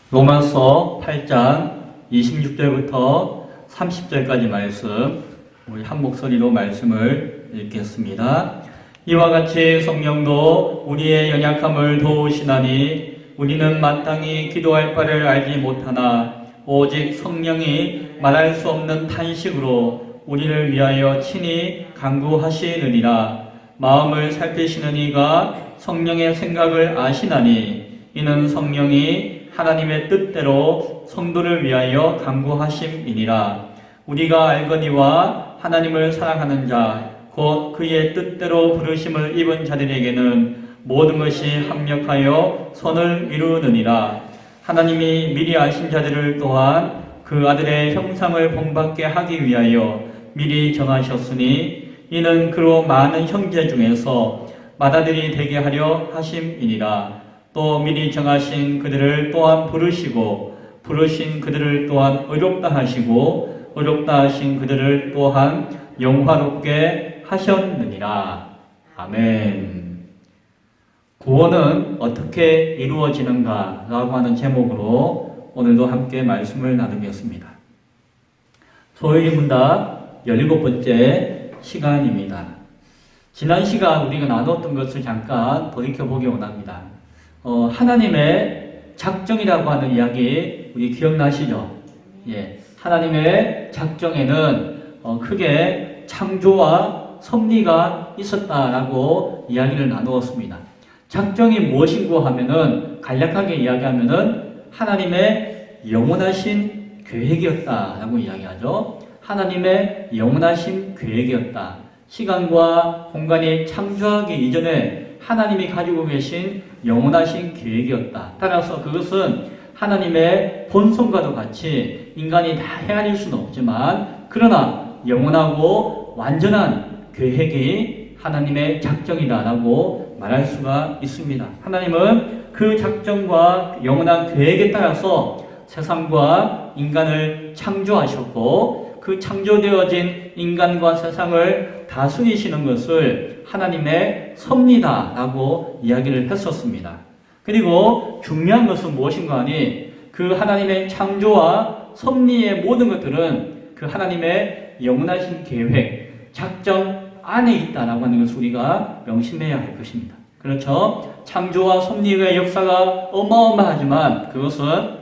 로마서 8장 26절부터 30절까지 말씀, 우리 한 목소리로 말씀을 읽겠습니다. 이와 같이 성령도 우리의 연약함을 도우시나니 우리는 마땅히 기도할 바를 알지 못하나 오직 성령이 말할 수 없는 탄식으로 우리를 위하여 친히 간구하시느니라. 마음을 살피시는 이가 성령의 생각을 아시나니 이는 성령이 하나님의 뜻대로 성도를 위하여 간구하심이니라. 우리가 알거니와 하나님을 사랑하는 자 곧 그의 뜻대로 부르심을 입은 자들에게는 모든 것이 합력하여 선을 이루느니라. 하나님이 미리 아신 자들을 또한 그 아들의 형상을 본받게 하기 위하여 미리 정하셨으니 이는 그로 많은 형제 중에서 맏아들이 되게 하려 하심이니라. 또 미리 정하신 그들을 또한 부르시고 부르신 그들을 또한 의롭다 하시고 의롭다 하신 그들을 또한 영화롭게 하셨느니라. 아멘. 구원은 어떻게 이루어지는가 라고 하는 제목으로 오늘도 함께 말씀을 나누겠습니다. 소일문답 17번째 시간입니다. 지난 시간 우리가 나눴던 것을 잠깐 돌이켜보기 원합니다. 하나님의 작정이라고 하는 이야기 우리 기억나시죠? 예, 하나님의 작정에는 크게 창조와 섭리가 있었다라고 이야기를 나누었습니다. 작정이 무엇인고 하면은 간략하게 이야기하면은 하나님의 영원하신 계획이었다라고 이야기하죠. 하나님의 영원하신 계획이었다. 시간과 공간이 창조하기 이전에 하나님이 가지고 계신 영원하신 계획이었다. 따라서 그것은 하나님의 본성과도 같이 인간이 다 헤아릴 수는 없지만 그러나 영원하고 완전한 계획이 하나님의 작정이다라고 말할 수가 있습니다. 하나님은 그 작정과 영원한 계획에 따라서 세상과 인간을 창조하셨고 그 창조되어진 인간과 세상을 다스리시는 것을 하나님의 섭리다라고 이야기를 했었습니다. 그리고 중요한 것은 무엇인가 하니 그 하나님의 창조와 섭리의 모든 것들은 그 하나님의 영원하신 계획, 작정 안에 있다라고 하는 것을 우리가 명심해야 할 것입니다. 그렇죠? 창조와 섭리의 역사가 어마어마하지만 그것은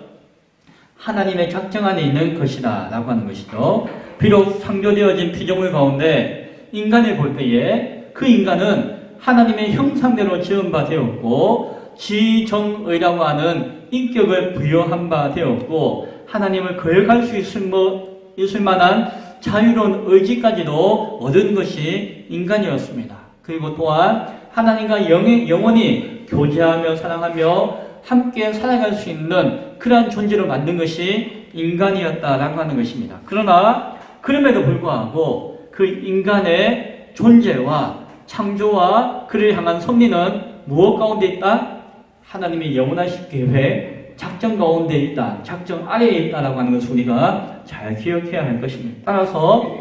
하나님의 작정 안에 있는 것이다 라고 하는 것이죠. 비록 창조되어진 피조물 가운데 인간을 볼 때에 그 인간은 하나님의 형상대로 지은 바 되었고 지정의라고 하는 인격을 부여한 바 되었고 하나님을 거역할 수 있을 만한 자유로운 의지까지도 얻은 것이 인간이었습니다. 그리고 또한 하나님과 영원히 교제하며 사랑하며 함께 살아갈 수 있는 그러한 존재로 만든 것이 인간이었다라고 하는 것입니다. 그러나 그럼에도 불구하고 그 인간의 존재와 창조와 그를 향한 섭리는 무엇 가운데 있다? 하나님의 영원하신 계획, 작정 가운데 있다. 작정 아래에 있다라고 하는 것을 우리가 잘 기억해야 할 것입니다. 따라서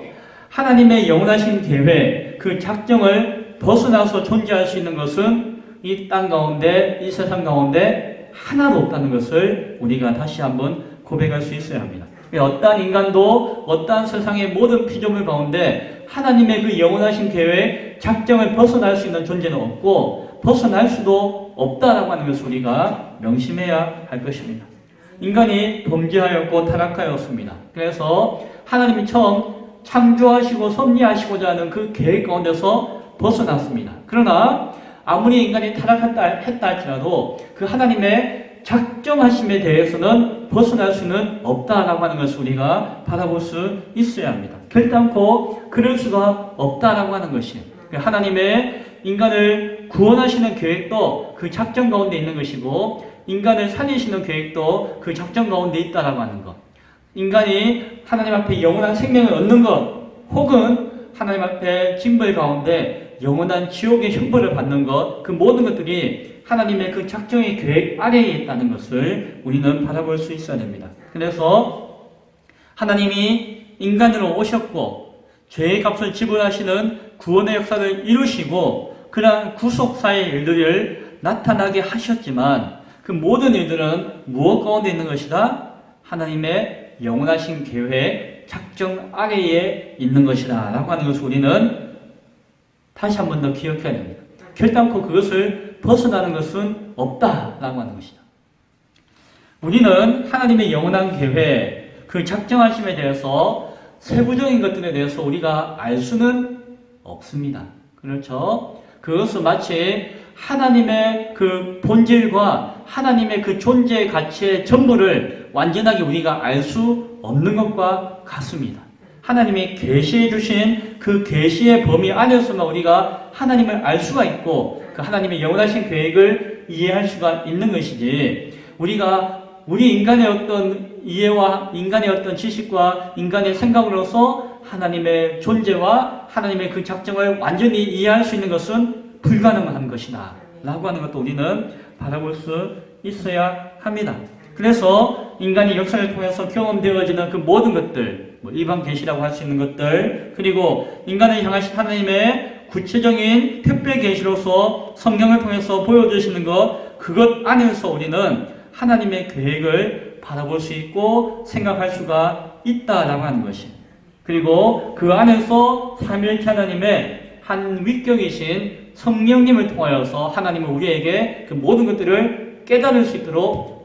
하나님의 영원하신 계획, 그 작정을 벗어나서 존재할 수 있는 것은 이 땅 가운데, 이 세상 가운데 하나도 없다는 것을 우리가 다시 한번 고백할 수 있어야 합니다. 어떠한 인간도 어떠한 세상의 모든 피조물 가운데 하나님의 그 영원하신 계획, 작정을 벗어날 수 있는 존재는 없고 벗어날 수도 없다라고 하는 것을 우리가 명심해야 할 것입니다. 인간이 범죄하였고 타락하였습니다. 그래서 하나님이 처음 창조하시고 섭리하시고자 하는 그 계획 가운데서 벗어났습니다. 그러나 아무리 인간이 타락했다 할지라도 그 하나님의 작정하심에 대해서는 벗어날 수는 없다라고 하는 것을 우리가 바라볼 수 있어야 합니다. 결단코 그럴 수가 없다라고 하는 것이 하나님의 인간을 구원하시는 계획도 그 작정 가운데 있는 것이고 인간을 살리시는 계획도 그 작정 가운데 있다라고 하는 것. 인간이 하나님 앞에 영원한 생명을 얻는 것 혹은 하나님 앞에 징벌 가운데 영원한 지옥의 형벌을 받는 것, 그 모든 것들이 하나님의 그 작정의 계획 아래에 있다는 것을 우리는 바라볼 수 있어야 됩니다. 그래서 하나님이 인간으로 오셨고 죄의 값을 지불하시는 구원의 역사를 이루시고 그러한 구속사의 일들을 나타나게 하셨지만 그 모든 일들은 무엇 가운데 있는 것이다? 하나님의 영원하신 계획, 작정 아래에 있는 것이다 라고 하는 것을 우리는 다시 한 번 더 기억해야 됩니다. 결단코 그것을 벗어나는 것은 없다라고 하는 것이다. 우리는 하나님의 영원한 계획, 그 작정하심에 대해서 세부적인 것들에 대해서 우리가 알 수는 없습니다. 그렇죠? 그것은 마치 하나님의 그 본질과 하나님의 그 존재의 가치의 전부를 완전하게 우리가 알 수 없는 것과 같습니다. 하나님이 계시해 주신 그 계시의 범위 안에서만 우리가 하나님을 알 수가 있고 그 하나님의 영원하신 계획을 이해할 수가 있는 것이지 우리 인간의 어떤 이해와 인간의 어떤 지식과 인간의 생각으로서 하나님의 존재와 하나님의 그 작정을 완전히 이해할 수 있는 것은 불가능한 것이다 라고 하는 것도 우리는 바라볼 수 있어야 합니다. 그래서 인간이 역사를 통해서 경험되어지는 그 모든 것들, 일반 계시라고 할 수 있는 것들, 그리고 인간을 향하신 하나님의 구체적인 특별 계시로서 성경을 통해서 보여주시는 것, 그것 안에서 우리는 하나님의 계획을 바라볼 수 있고 생각할 수가 있다라고 하는 것이. 그리고 그 안에서 삼위일체 하나님의 한 위격이신 성령님을 통하여서 하나님은 우리에게 그 모든 것들을 깨달을 수 있도록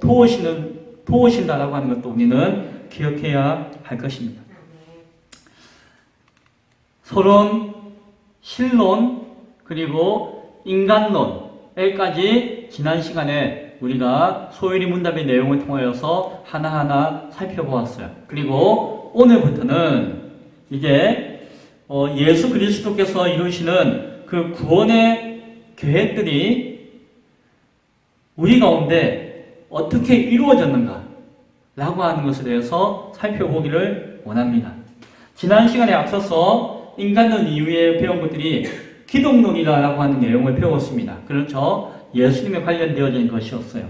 도우신다라고 하는 것도 우리는 기억해야 할 것입니다. 서론, 신론, 그리고 인간론에까지 지난 시간에 우리가 소요리 문답의 내용을 통하여서 하나하나 살펴보았어요. 그리고 오늘부터는 이제 예수 그리스도께서 이루시는 그 구원의 계획들이 우리 가운데 어떻게 이루어졌는가 라고 하는 것에 대해서 살펴보기를 원합니다. 지난 시간에 앞서서 인간론 이후에 배운 것들이 기독론이라고 하는 내용을 배웠습니다. 그렇죠? 예수님에 관련되어진 것이었어요.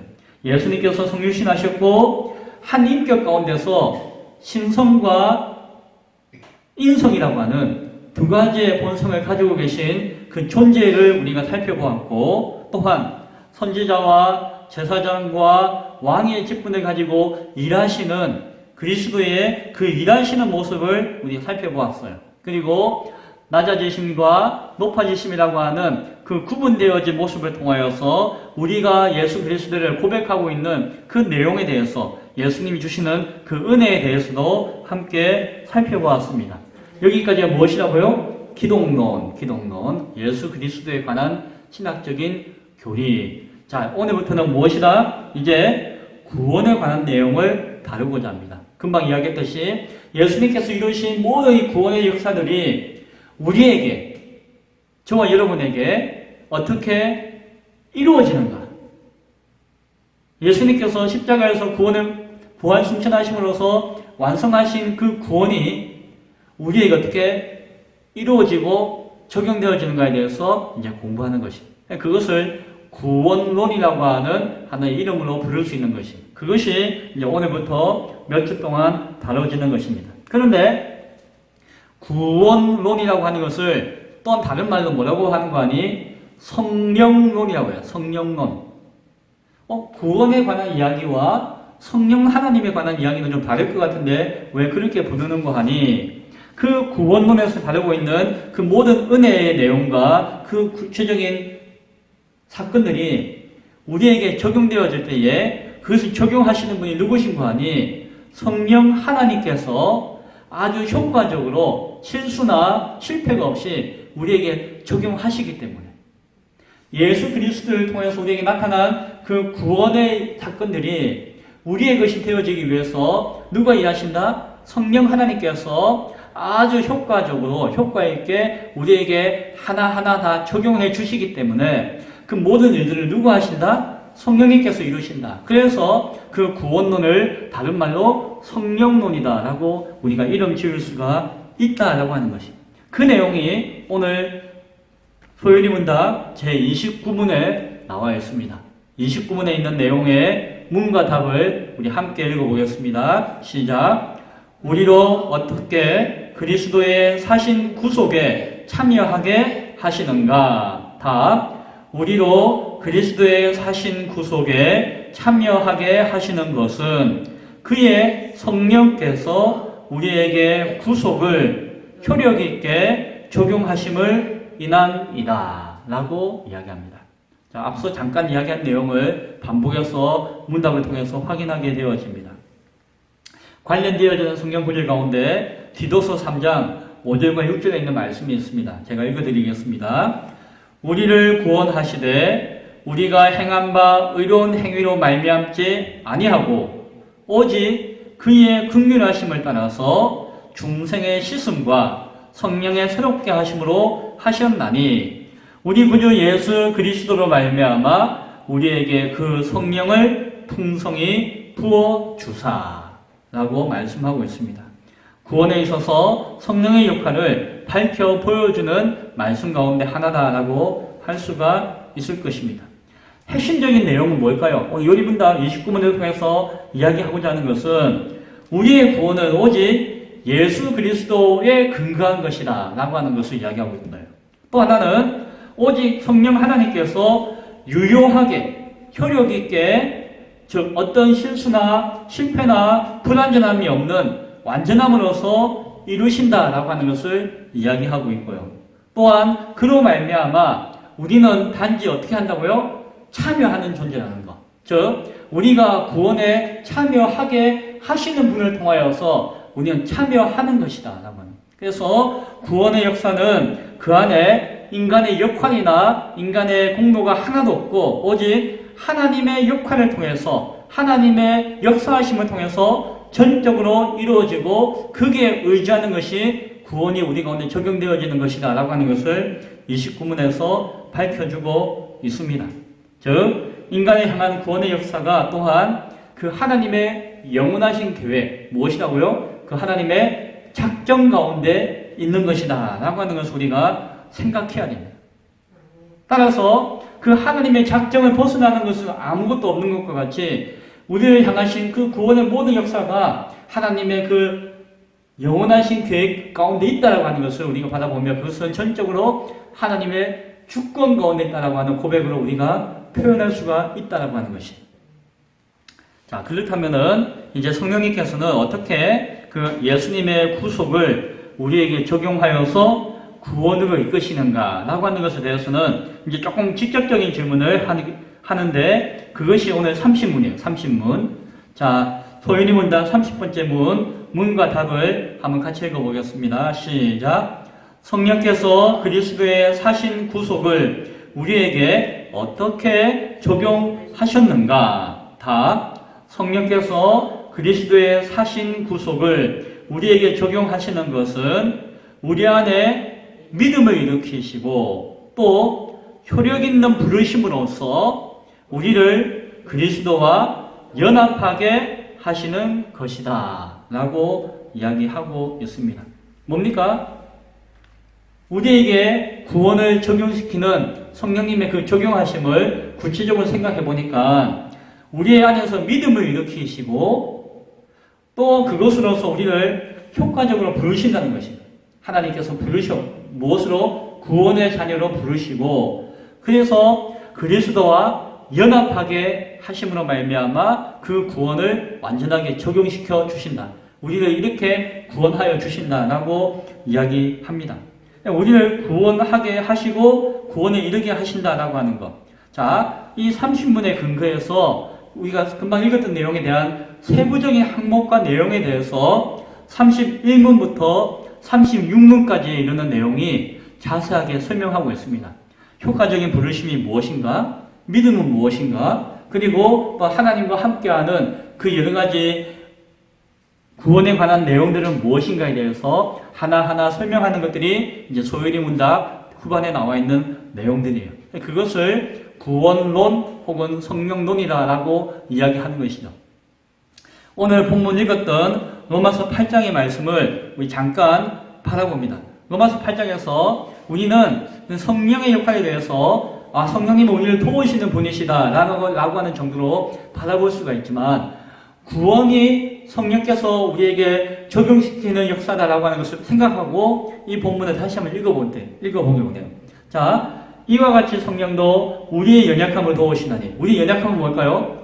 예수님께서 성육신하셨고 한 인격 가운데서 신성과 인성이라고 하는 두 가지의 본성을 가지고 계신 그 존재를 우리가 살펴보았고 또한 선지자와 제사장과 왕의 직분을 가지고 일하시는 그리스도의 그 일하시는 모습을 우리가 살펴보았어요. 그리고 낮아지심과 높아지심이라고 하는 그 구분되어진 모습을 통하여서 우리가 예수 그리스도를 고백하고 있는 그 내용에 대해서 예수님이 주시는 그 은혜에 대해서도 함께 살펴보았습니다. 여기까지가 무엇이라고요? 기독론, 예수 그리스도에 관한 신학적인 교리. 자, 오늘부터는 무엇이다? 이제 구원에 관한 내용을 다루고자 합니다. 금방 이야기했듯이 예수님께서 이루신 모든 이 구원의 역사들이 우리에게, 저와 여러분에게 어떻게 이루어지는가? 예수님께서 십자가에서 부활 승천하심으로써 완성하신 그 구원이 우리에게 어떻게 이루어지고 적용되어지는가에 대해서 이제 공부하는 것입니다. 그것을 구원론이라고 하는 하나의 이름으로 부를 수 있는 것입니다. 그것이 이제 오늘부터 몇 주 동안 다뤄지는 것입니다. 그런데 구원론이라고 하는 것을 또 다른 말로 뭐라고 하는 거 아니? 성령론이라고 해요. 성령론. 구원에 관한 이야기와 성령 하나님에 관한 이야기는 좀 다를 것 같은데 왜 그렇게 부르는 거 하니? 그 구원론에서 다루고 있는 그 모든 은혜의 내용과 그 구체적인 사건들이 우리에게 적용되어질 때에 그것을 적용하시는 분이 누구신 거 아니? 성령 하나님께서 아주 효과적으로 실수나 실패가 없이 우리에게 적용하시기 때문에 예수 그리스도를 통해서 우리에게 나타난 그 구원의 사건들이 우리의 것이 되어지기 위해서 누가 일하신다? 성령 하나님께서 아주 효과적으로 효과 있게 우리에게 하나하나 다 적용해 주시기 때문에 그 모든 일들을 누가 하신다? 성령님께서 이루신다. 그래서 그 구원론을 다른 말로 성령론이다라고 우리가 이름 지을 수가 있다라고 하는 것이. 그 내용이 오늘 소요리 문답 제29문에 나와 있습니다. 29문에 있는 내용의 문과 답을 우리 함께 읽어보겠습니다. 시작. 우리로 어떻게 그리스도의 사신 구속에 참여하게 하시는가? 답. 우리로 그리스도의 사신 구속에 참여하게 하시는 것은 그의 성령께서 우리에게 구속을 효력 있게 적용하심을 인함이다 라고 이야기합니다. 자, 앞서 잠깐 이야기한 내용을 반복해서 문답을 통해서 확인하게 되어집니다. 관련되어지는 성경 구절 가운데 디도서 3장 5절과 6절에 있는 말씀이 있습니다. 제가 읽어드리겠습니다. 우리를 구원하시되 우리가 행한 바 의로운 행위로 말미암지 아니하고 오직 그의 긍휼하심을 따라서 중생의 씻음과 성령의 새롭게 하심으로 하셨나니 우리 구주 예수 그리스도로 말미암아 우리에게 그 성령을 풍성히 부어 주사라고 말씀하고 있습니다. 구원에 있어서 성령의 역할을 밝혀 보여주는 말씀 가운데 하나다라고 할 수가 있을 것입니다. 핵심적인 내용은 뭘까요? 요리분답 29문을 통해서 이야기하고자 하는 것은 우리의 구원은 오직 예수 그리스도에 근거한 것이다 라고 하는 것을 이야기하고 있는 거예요. 또 하나는 오직 성령 하나님께서 유효하게 효력 있게 즉 어떤 실수나 실패나 불완전함이 없는 완전함으로써 이루신다라고 하는 것을 이야기하고 있고요. 또한 그로 말미암아 우리는 단지 어떻게 한다고요? 참여하는 존재라는 것. 즉 우리가 구원에 참여하게 하시는 분을 통하여서 우리는 참여하는 것이다 라고 합니다. 그래서 구원의 역사는 그 안에 인간의 역할이나 인간의 공로가 하나도 없고 오직 하나님의 역할을 통해서 하나님의 역사하심을 통해서 전적으로 이루어지고 거기에 의지하는 것이 구원이 우리 가운데 적용되어지는 것이다 라고 하는 것을 29문에서 밝혀주고 있습니다. 즉 인간에 향한 구원의 역사가 또한 그 하나님의 영원하신 계획 무엇이라고요? 그 하나님의 작정 가운데 있는 것이다 라고 하는 것을 우리가 생각해야 됩니다. 따라서 그 하나님의 작정을 벗어나는 것은 아무것도 없는 것과 같이 우리를 향하신 그 구원의 모든 역사가 하나님의 그 영원하신 계획 가운데 있다라고 하는 것을 우리가 받아보며 그것은 전적으로 하나님의 주권 가운데 있다라고 하는 고백으로 우리가 표현할 수가 있다라고 하는 것이. 자, 그렇다면은 이제 성령님께서는 어떻게 그 예수님의 구속을 우리에게 적용하여서 구원으로 이끄시는가라고 하는 것에 대해서는 이제 조금 직접적인 질문을 하는데 그것이 오늘 30문이에요. 30문. 자, 소윤이 문답 30번째 문과 답을 한번 같이 읽어보겠습니다. 시작. 성령께서 그리스도의 사신 구속을 우리에게 어떻게 적용하셨는가? 답. 성령께서 그리스도의 사신 구속을 우리에게 적용하시는 것은 우리 안에 믿음을 일으키시고 또 효력 있는 부르심으로써 우리를 그리스도와 연합하게 하시는 것이다 라고 이야기하고 있습니다. 뭡니까? 우리에게 구원을 적용시키는 성령님의 그 적용하심을 구체적으로 생각해 보니까 우리 안에서 믿음을 일으키시고 또 그것으로서 우리를 효과적으로 부르신다는 것입니다. 하나님께서 무엇으로? 구원의 자녀로 부르시고 그래서 그리스도와 연합하게 하심으로 말미암아 그 구원을 완전하게 적용시켜 주신다. 우리를 이렇게 구원하여 주신다라고 이야기합니다. 우리를 구원하게 하시고 구원에 이르게 하신다라고 하는 것. 자, 이 30문의 근거에서 우리가 금방 읽었던 내용에 대한 세부적인 항목과 내용에 대해서 31문부터 36문까지 이르는 내용이 자세하게 설명하고 있습니다. 효과적인 부르심이 무엇인가? 믿음은 무엇인가? 그리고 또 하나님과 함께하는 그 여러 가지 구원에 관한 내용들은 무엇인가에 대해서 하나하나 설명하는 것들이 이제 소요리 문답 후반에 나와 있는 내용들이에요. 그것을 구원론 혹은 성령론이라고 이야기하는 것이죠. 오늘 본문 읽었던 로마서 8장의 말씀을 우리 잠깐 바라봅니다. 로마서 8장에서 우리는 성령의 역할에 대해서 성령님은 우리를 도우시는 분이시다 라고 하는 정도로 바라볼 수가 있지만 구원이 성령께서 우리에게 적용시키는 역사다라고 하는 것을 생각하고 이 본문을 다시 한번 읽어보게 돼요. 자, 이와 같이 성령도 우리의 연약함을 도우시나니 우리의 연약함은 뭘까요?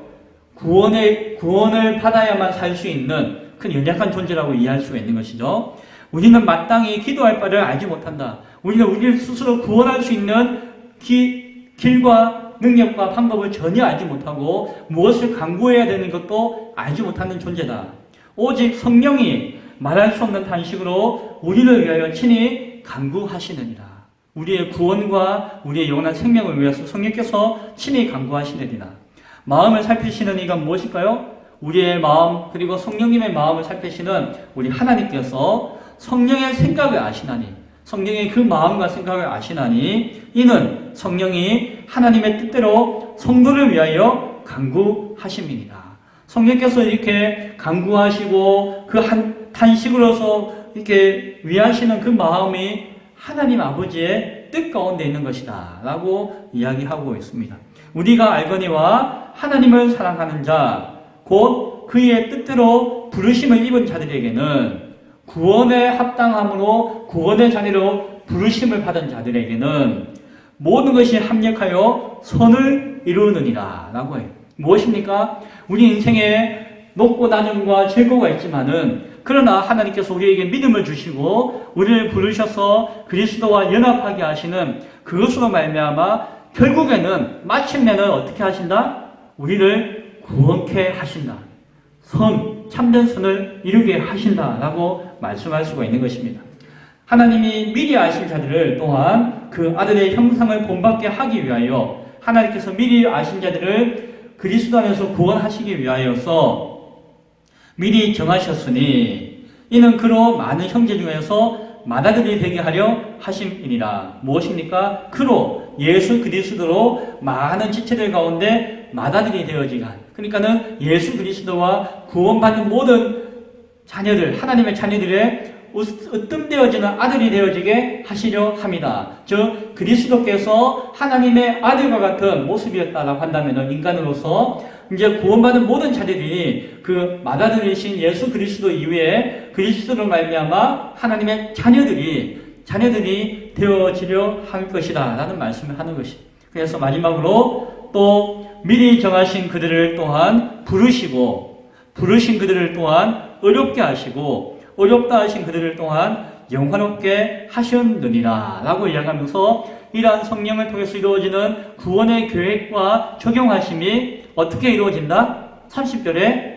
구원을 받아야만 살 수 있는 큰 연약한 존재라고 이해할 수가 있는 것이죠. 우리는 마땅히 기도할 바를 알지 못한다. 우리는 우리를 스스로 구원할 수 있는 길과 능력과 방법을 전혀 알지 못하고 무엇을 강구해야 되는 것도 알지 못하는 존재다. 오직 성령이 말할 수 없는 탄식으로 우리를 위하여 친히 간구하시느니라. 우리의 구원과 우리의 영원한 생명을 위해서 성령께서 친히 간구하시느니라. 마음을 살피시는 이가 무엇일까요? 우리의 마음 그리고 성령님의 마음을 살피시는 우리 하나님께서 성령의 생각을 아시나니, 성령의 그 마음과 생각을 아시나니 이는 성령이 하나님의 뜻대로 성도를 위하여 간구하심이니라. 성령께서 이렇게 간구하시고 그 탄식으로서 이렇게 위하시는 그 마음이 하나님 아버지의 뜻 가운데 있는 것이다 라고 이야기하고 있습니다. 우리가 알거니와 하나님을 사랑하는 자 곧 그의 뜻대로 부르심을 입은 자들에게는 구원에 합당함으로 구원의 자리로 부르심을 받은 자들에게는 모든 것이 합력하여 선을 이루느니라 라고 해요. 무엇입니까? 우리 인생에 높고 낮음과 즐거움가 있지만은 그러나 하나님께서 우리에게 믿음을 주시고 우리를 부르셔서 그리스도와 연합하게 하시는 그것으로 말미암아 결국에는 마침내는 어떻게 하신다? 우리를 구원케 하신다. 참된 선을 이루게 하신다라고 말씀할 수가 있는 것입니다. 하나님이 미리 아신 자들을 또한 그 아들의 형상을 본받게 하기 위하여 하나님께서 미리 아신 자들을 그리스도 안에서 구원하시기 위하여서 미리 정하셨으니 이는 그로 많은 형제 중에서 맏아들이 되게 하려 하심이니라. 무엇입니까? 그로 예수 그리스도로 많은 지체들 가운데 맏아들이 되어지가. 그러니까는 예수 그리스도와 구원받는 모든 자녀들, 하나님의 자녀들의 으뜸되어지는 아들이 되어지게 하시려 합니다. 즉 그리스도께서 하나님의 아들과 같은 모습이었다라고 한다면 인간으로서 이제 구원받은 모든 자들이 그 맏아들이신 예수 그리스도 이후에 그리스도로 말미암아 하나님의 자녀들이 되어지려 할 것이다 라는 말씀을 하는 것이. 그래서 마지막으로 또 미리 정하신 그들을 또한 부르신 그들을 또한 어렵게 하시고 어렵다 하신 그들을 또한 영화롭게 하셨느니라 라고 이야기하면서 이러한 성령을 통해서 이루어지는 구원의 계획과 적용하심이 어떻게 이루어진다? 30절에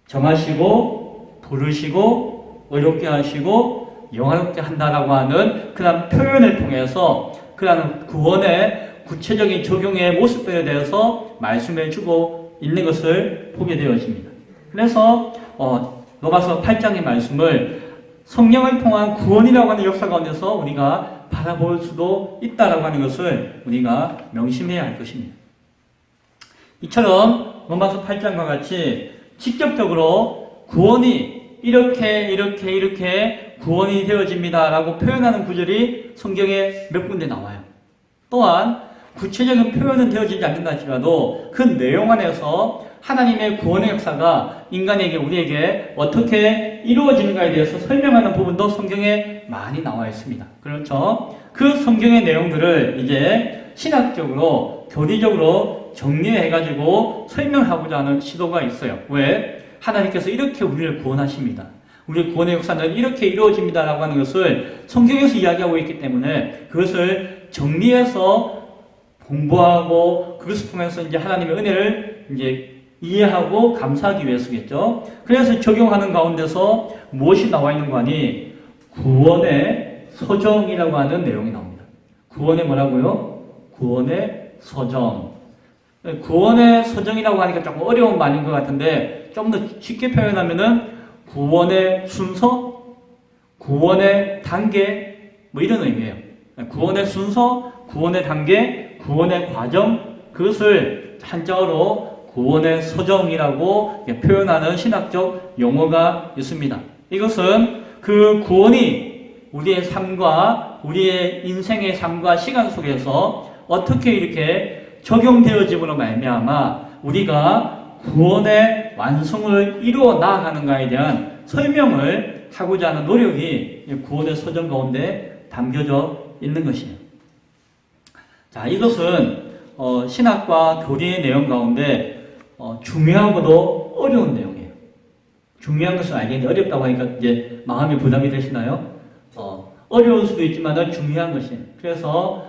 정하시고 부르시고 어렵게 하시고 영화롭게 한다라고 하는 그런 표현을 통해서 그런 구원의 구체적인 적용의 모습들에 대해서 말씀해 주고 있는 것을 보게 되어집니다. 그래서 로마서 8장의 말씀을 성령을 통한 구원이라고 하는 역사 가운데서 우리가 바라볼 수도 있다라고 하는 것을 우리가 명심해야 할 것입니다. 이처럼 로마서 8장과 같이 직접적으로 구원이 이렇게 구원이 되어집니다라고 표현하는 구절이 성경에 몇 군데 나와요. 또한 구체적인 표현은 되어지지 않는다 할지라도 그 내용 안에서 하나님의 구원의 역사가 인간에게 우리에게 어떻게 이루어지는가에 대해서 설명하는 부분도 성경에 많이 나와 있습니다. 그렇죠? 그 성경의 내용들을 이제 신학적으로 교리적으로 정리해가지고 설명하고자 하는 시도가 있어요. 왜? 하나님께서 이렇게 우리를 구원하십니다. 우리 구원의 역사는 이렇게 이루어집니다라고 하는 것을 성경에서 이야기하고 있기 때문에 그것을 정리해서 공부하고 그것을 통해서 이제 하나님의 은혜를 이제 이해하고 감사하기 위해서겠죠. 그래서 적용하는 가운데서 무엇이 나와 있는 거 아니? 구원의 서정이라고 하는 내용이 나옵니다. 구원의 뭐라고요? 구원의 서정. 구원의 서정이라고 하니까 조금 어려운 말인 것 같은데 좀 더 쉽게 표현하면은 구원의 순서, 구원의 단계 뭐 이런 의미예요. 구원의 순서, 구원의 단계, 구원의 과정 그것을 한자어로 구원의 서정이라고 표현하는 신학적 용어가 있습니다. 이것은 그 구원이 우리의 삶과 우리의 인생의 삶과 시간 속에서 어떻게 이렇게 적용되어짐으로 말미암아 우리가 구원의 완성을 이루어 나아가는가에 대한 설명을 하고자 하는 노력이 구원의 서정 가운데 담겨져 있는 것이에요. 자, 이것은 신학과 교리의 내용 가운데 중요하고도 어려운 내용이에요. 중요한 것은 알겠는데 어렵다고 하니까 이제 마음이 부담이 되시나요? 어려울 수도 있지만 중요한 것이에요. 그래서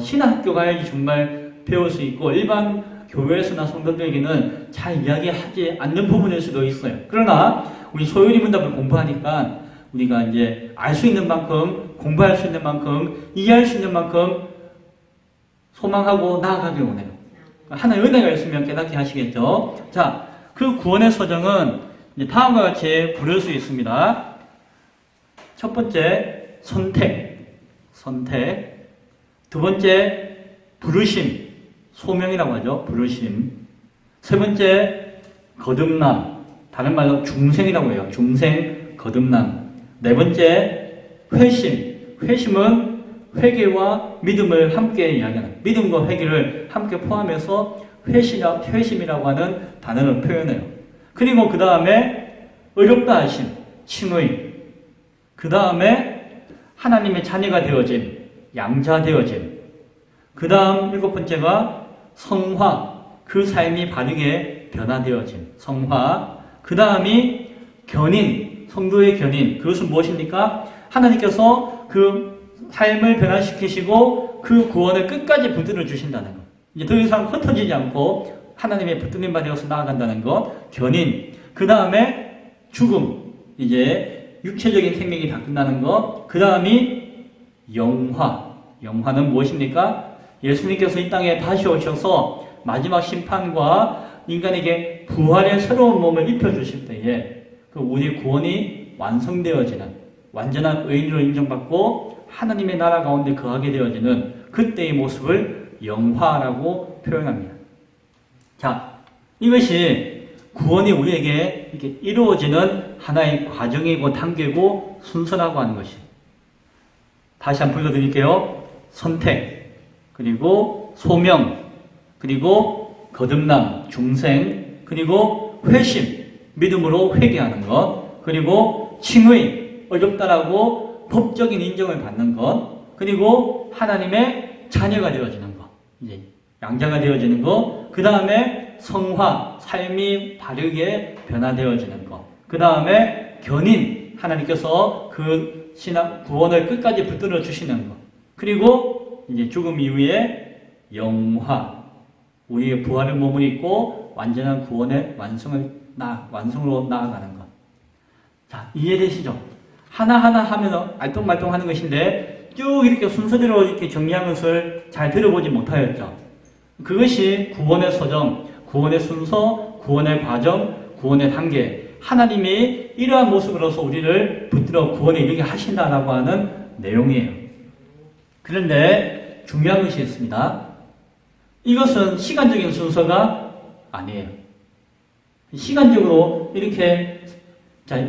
신학교 가야지 정말 배울 수 있고 일반 교회에서나 성도들에게는 잘 이야기하지 않는 부분일 수도 있어요. 그러나 우리 소율이 문답을 공부하니까 우리가 이제 알 수 있는 만큼, 공부할 수 있는 만큼, 이해할 수 있는 만큼 소망하고 나아가길 원해요. 하나의 은혜가 있으면 깨닫게 하시겠죠. 자, 그 구원의 서정은 이제 다음과 같이 부를 수 있습니다. 첫 번째, 선택. 두 번째, 부르심. 소명이라고 하죠. 부르심. 세 번째, 거듭남. 다른 말로 중생이라고 해요. 중생, 거듭남. 네 번째, 회심. 회심은 회개와 믿음을 함께 이야기하는, 믿음과 회개를 함께 포함해서 회심이라고 하는 단어를 표현해요. 그리고 그 다음에 의롭다 하심, 칭의. 그 다음에 하나님의 자녀가 되어짐, 양자 되어짐. 그 다음 일곱 번째가 성화, 그 삶이 바르게 변화되어짐, 성화. 그 다음이 견인, 성도의 견인. 그것은 무엇입니까? 하나님께서 그 삶을 변화시키시고 그 구원을 끝까지 붙들어 주신다는 것. 이제 더 이상 흩어지지 않고 하나님의 붙들림 받아서 나아간다는 것. 견인. 그 다음에 죽음. 이제 육체적인 생명이 다 끝나는 것. 그 다음이 영화. 영화는 무엇입니까? 예수님께서 이 땅에 다시 오셔서 마지막 심판과 인간에게 부활의 새로운 몸을 입혀주실 때에 그 우리 구원이 완성되어지는, 완전한 의인으로 인정받고 하나님의 나라 가운데 거하게 되어지는 그때의 모습을 영화라고 표현합니다. 자, 이것이 구원이 우리에게 이렇게 이루어지는 하나의 과정이고 단계고 순서라고 하는 것이. 다시 한번 불러드릴게요. 선택, 그리고 소명, 그리고 거듭남, 중생, 그리고 회심, 믿음으로 회개하는 것, 그리고 칭의, 어렵다라고 법적인 인정을 받는 것, 그리고 하나님의 자녀가 되어지는 것, 이제 양자가 되어지는 것, 그 다음에 성화, 삶이 바르게 변화되어지는 것, 그 다음에 견인, 하나님께서 그 신앙 구원을 끝까지 붙들어 주시는 것, 그리고 이제 죽음 이후에 영화, 우리의 부활의 몸을 입고 완전한 구원의 완성으로 나아가는 것. 자, 이해되시죠? 하나하나 하면 알똥말똥 하는 것인데 쭉 이렇게 순서대로 이렇게 정리한 것을 잘 들어보지 못하였죠. 그것이 구원의 서정, 구원의 순서, 구원의 과정, 구원의 단계. 하나님이 이러한 모습으로서 우리를 붙들어 구원에 이르게 하신다라고 하는 내용이에요. 그런데 중요한 것이 있습니다. 이것은 시간적인 순서가 아니에요. 시간적으로 이렇게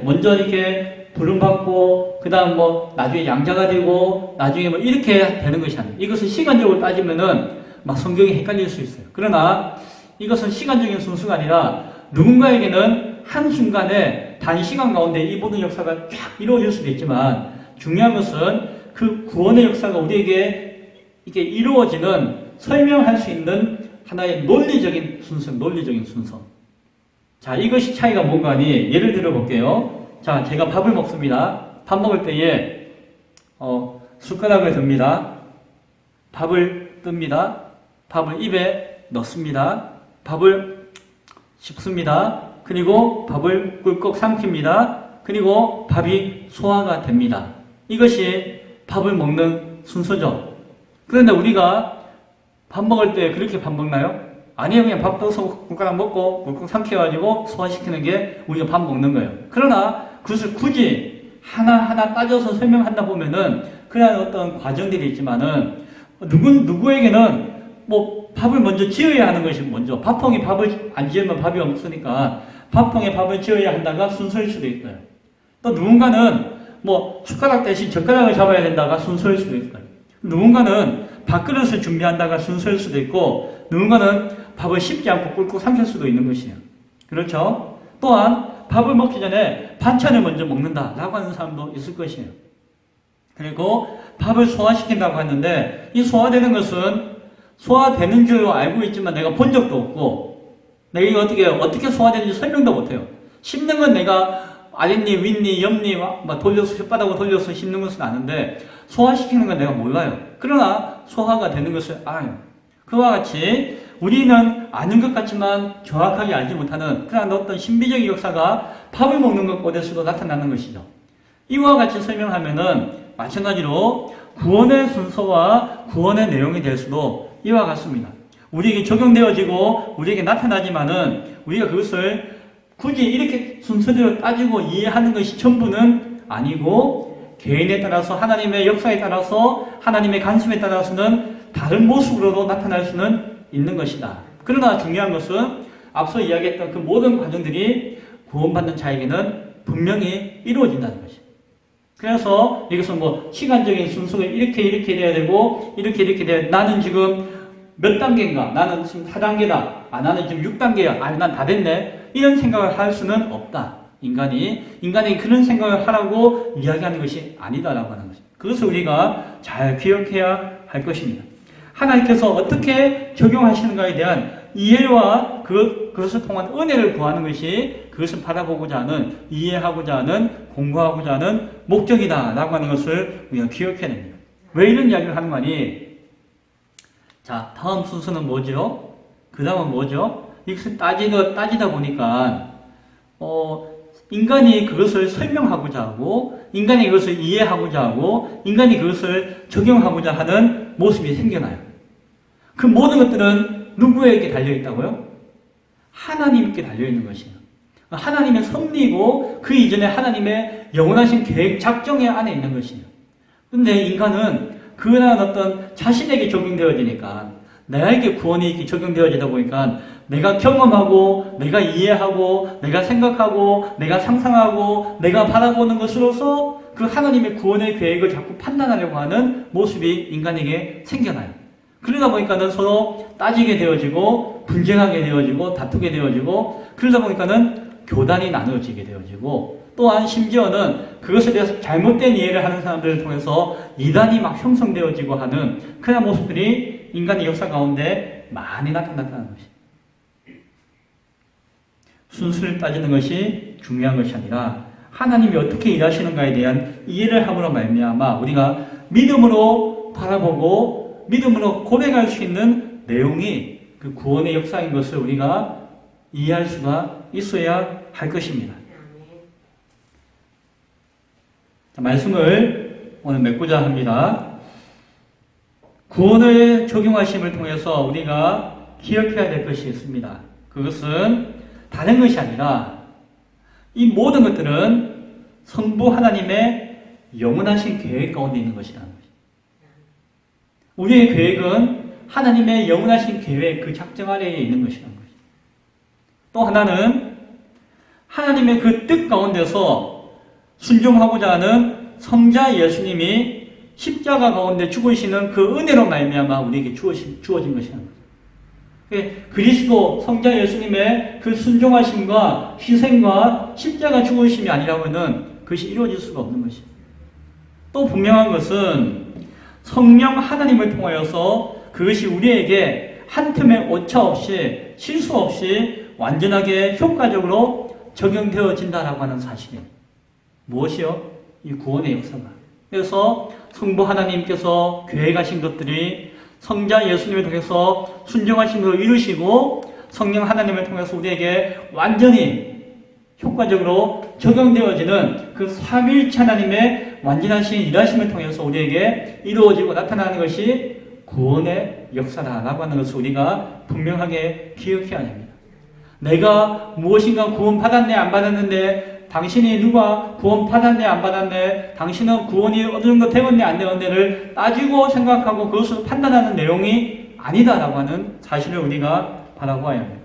먼저 이렇게 부름받고 그 다음 나중에 양자가 되고 나중에 이렇게 되는 것이 아니에요. 이것은 시간적으로 따지면은 막 성경이 헷갈릴 수 있어요. 그러나 이것은 시간적인 순서가 아니라 누군가에게는 한순간에 단시간 가운데 이 모든 역사가 쫙 이루어질 수도 있지만 중요한 것은 그 구원의 역사가 우리에게 이게 이루어지는 설명할 수 있는 하나의 논리적인 순서. 자, 이것이 차이가 뭔가 하니 예를 들어 볼게요. 자, 제가 밥을 먹습니다. 밥 먹을 때에 숟가락을 듭니다. 밥을 뜹니다. 밥을 입에 넣습니다. 밥을 씹습니다. 그리고 밥을 꿀꺽 삼킵니다. 그리고 밥이 소화가 됩니다. 이것이 밥을 먹는 순서죠. 그런데 우리가 밥 먹을 때 그렇게 밥 먹나요? 아니에요. 그냥 밥 떠서 숟가락 먹고 꿀꺽 삼켜가지고 소화시키는 게 우리가 밥 먹는 거예요. 그러나 그것을 굳이 하나하나 따져서 설명한다 보면은 그런 어떤 과정들이 있지만은 누구에게는 밥을 먼저 지어야 하는 것이 먼저, 밥통에 밥을 안 지으면 밥이 없으니까 밥통에 밥을 지어야 한다가 순서일 수도 있어요. 또 누군가는 숟가락 대신 젓가락을 잡아야 된다가 순서일 수도 있어요. 누군가는 밥그릇을 준비한다가 순서일 수도 있고 누군가는 밥을 씹지 않고 꿀꺽 삼킬 수도 있는 것이에요. 그렇죠? 또한 밥을 먹기 전에 반찬을 먼저 먹는다라고 하는 사람도 있을 것이에요. 그리고 밥을 소화시킨다고 하는데 이 소화되는 것은 소화되는 줄 알고 있지만 내가 본 적도 없고 내가 이거 어떻게 소화되는지 설명도 못해요. 씹는 건 내가 아랫니, 윗니, 옆니 막 돌려서 혓바닥으로 돌려서 씹는 것은 아는데 소화시키는 건 내가 몰라요. 그러나 소화가 되는 것을 알아요. 그와 같이 우리는 아는 것 같지만 정확하게 알지 못하는 그런 어떤 신비적인 역사가 밥을 먹는 것 가운데서도 나타나는 것이죠. 이와 같이 설명하면은 마찬가지로 구원의 순서와 구원의 내용에 대해서도 이와 같습니다. 우리에게 적용되어지고 우리에게 나타나지만은 우리가 그것을 굳이 이렇게 순서대로 따지고 이해하는 것이 전부는 아니고 개인에 따라서 하나님의 역사에 따라서 하나님의 간섭에 따라서는 다른 모습으로도 나타날 수는 있는 것이다. 그러나 중요한 것은 앞서 이야기했던 그 모든 과정들이 구원받는 자에게는 분명히 이루어진다는 것이다. 그래서 이것은 뭐 시간적인 순서가 이렇게 돼야 되고 이렇게 돼야 나는 지금 몇 단계인가? 나는 지금 4단계다. 나는 지금 6단계야. 난 다 됐네. 이런 생각을 할 수는 없다. 인간이 그런 생각을 하라고 이야기하는 것이 아니다라고 하는 것입니다. 그것을 우리가 잘 기억해야 할 것입니다. 하나님께서 어떻게 적용하시는가에 대한 이해와 그것을 통한 은혜를 구하는 것이 그것을 바라보고자 하는, 이해하고자 하는, 공부하고자 하는 목적이다라고 하는 것을 우리가 기억해야 됩니다. 왜 이런 이야기를 하는 거니? 자, 다음 순서는 뭐죠? 그 다음은 뭐죠? 이것을 따지다 보니까, 인간이 그것을 설명하고자 하고, 인간이 그것을 이해하고자 하고, 인간이 그것을 적용하고자 하는 모습이 생겨나요. 그 모든 것들은 누구에게 달려있다고요? 하나님께 달려있는 것이에요. 하나님의 섭리이고, 그 이전에 하나님의 영원하신 계획, 작정의 안에 있는 것이에요. 근데 인간은 그러한 어떤 자신에게 적용되어지니까 나에게 구원이 이렇게 적용되어지다 보니까 내가 경험하고 내가 이해하고 내가 생각하고 내가 상상하고 내가 바라보는 것으로서 그 하나님의 구원의 계획을 자꾸 판단하려고 하는 모습이 인간에게 생겨나요. 그러다 보니까는 서로 따지게 되어지고 분쟁하게 되어지고 다투게 되어지고 그러다 보니까는 교단이 나누어지게 되어지고 또한 심지어는 그것에 대해서 잘못된 이해를 하는 사람들을 통해서 이단이 막 형성되어지고 하는 그런 모습들이 인간의 역사 가운데 많이 나타났다는 것입니다. 순수를 따지는 것이 중요한 것이 아니라 하나님이 어떻게 일하시는가에 대한 이해를 함으로 말미암아 우리가 믿음으로 바라보고 믿음으로 고백할 수 있는 내용이 그 구원의 역사인 것을 우리가 이해할 수가 있어야 할 것입니다. 말씀을 오늘 맺고자 합니다. 구원을 적용하심을 통해서 우리가 기억해야 될 것이 있습니다. 그것은 다른 것이 아니라 이 모든 것들은 성부 하나님의 영원하신 계획 가운데 있는 것이라는 것입니다. 우리의 계획은 하나님의 영원하신 계획, 그 작정 아래에 있는 것이라는 것입니다. 또 하나는 하나님의 그 뜻 가운데서 순종하고자 하는 성자 예수님이 십자가 가운데 죽으시는 그 은혜로 말미암아 우리에게 주어진 것이라는 거죠. 그리스도 성자 예수님의 그 순종하심과 희생과 십자가 죽으심이 아니라면은 그것이 이루어질 수가 없는 것입니다. 또 분명한 것은 성령 하나님을 통하여서 그것이 우리에게 한 틈의 오차 없이 실수 없이 완전하게 효과적으로 적용되어진다라고 하는 사실입니다. 무엇이요? 이 구원의 역사가. 그래서 성부 하나님께서 계획하신 것들이 성자 예수님을 통해서 순종하신 것을 이루시고 성령 하나님을 통해서 우리에게 완전히 효과적으로 적용되어지는 그 삼위일체 하나님의 완전하신 일하심을 통해서 우리에게 이루어지고 나타나는 것이 구원의 역사다라고 하는 것을 우리가 분명하게 기억해야 합니다. 내가 무엇인가 구원 받았네 안 받았는데 당신이 누가 구원 받았네 안 받았네 당신은 구원이 어느 정도 되었네 안 되었네를 따지고 생각하고 그것을 판단하는 내용이 아니다라고 하는 사실을 우리가 바라보아야 합니다.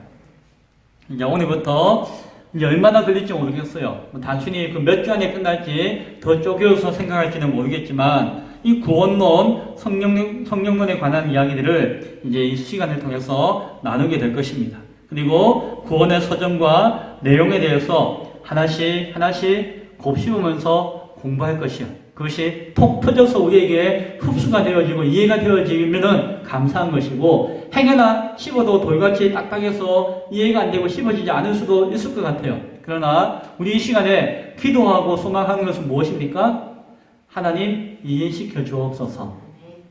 이제 오늘부터 이제 얼마나 걸릴지 모르겠어요. 단순히 그 몇 주 안에 끝날지 더 쪼개서 생각할지는 모르겠지만 이 구원론, 성령론에 관한 이야기들을 이제 이 시간을 통해서 나누게 될 것입니다. 그리고 구원의 서정과 내용에 대해서 하나씩 곱씹으면서 공부할 것이요. 그것이 톡 터져서 우리에게 흡수가 되어지고 이해가 되어지면 감사한 것이고, 행여나 씹어도 돌같이 딱딱해서 이해가 안 되고 씹어지지 않을 수도 있을 것 같아요. 그러나 우리 이 시간에 기도하고 소망하는 것은 무엇입니까? 하나님 이해시켜 주옵소서.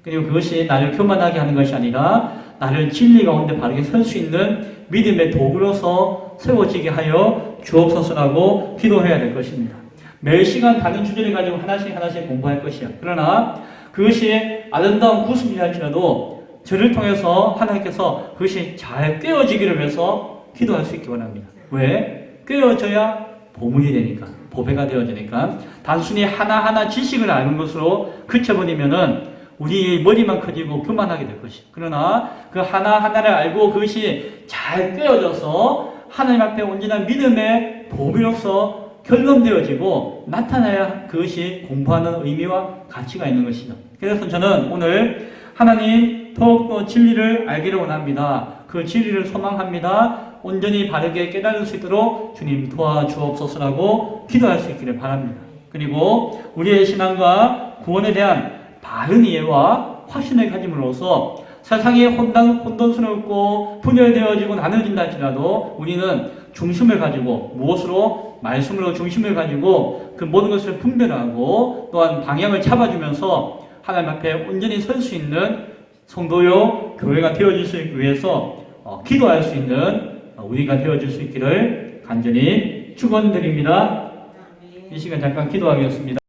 그리고 그것이 나를 교만하게 하는 것이 아니라 나를 진리 가운데 바르게 설 수 있는 믿음의 도구로서 세워지게 하여 주옵소서라고 기도해야 될 것입니다. 매 시간 다른 주제를 가지고 하나씩 공부할 것이야. 그러나 그것이 아름다운 구습이라 할지라도 저를 통해서 하나님께서 그것이 잘 꿰어지기를 위해서 기도할 수 있기 원합니다. 왜? 꿰어져야 보물이 되니까, 보배가 되어지니까. 단순히 하나하나 지식을 아는 것으로 그쳐버리면은 우리 머리만 커지고 교만하게 될 것이. 그러나 그 하나하나를 알고 그것이 잘 꿰어져서 하나님 앞에 온전한 믿음의 보물로서 결론되어지고 나타나야 그것이 공부하는 의미와 가치가 있는 것이죠. 그래서 저는 오늘 하나님 더욱더 진리를 알기를 원합니다. 그 진리를 소망합니다. 온전히 바르게 깨달을 수 있도록 주님 도와주옵소서라고 기도할 수 있기를 바랍니다. 그리고 우리의 신앙과 구원에 대한 바른 이해와 확신을 가짐으로써 세상이 혼돈스럽고 분열되어지고 나눠진다 할지라도 우리는 중심을 가지고 무엇으로? 말씀으로 중심을 가지고 그 모든 것을 분별하고 또한 방향을 잡아주면서 하나님 앞에 온전히 설 수 있는 성도요 교회가 되어질 수 있기 위해서 기도할 수 있는 우리가 되어질 수 있기를 간절히 축원드립니다. 이 시간 잠깐 기도하겠습니다.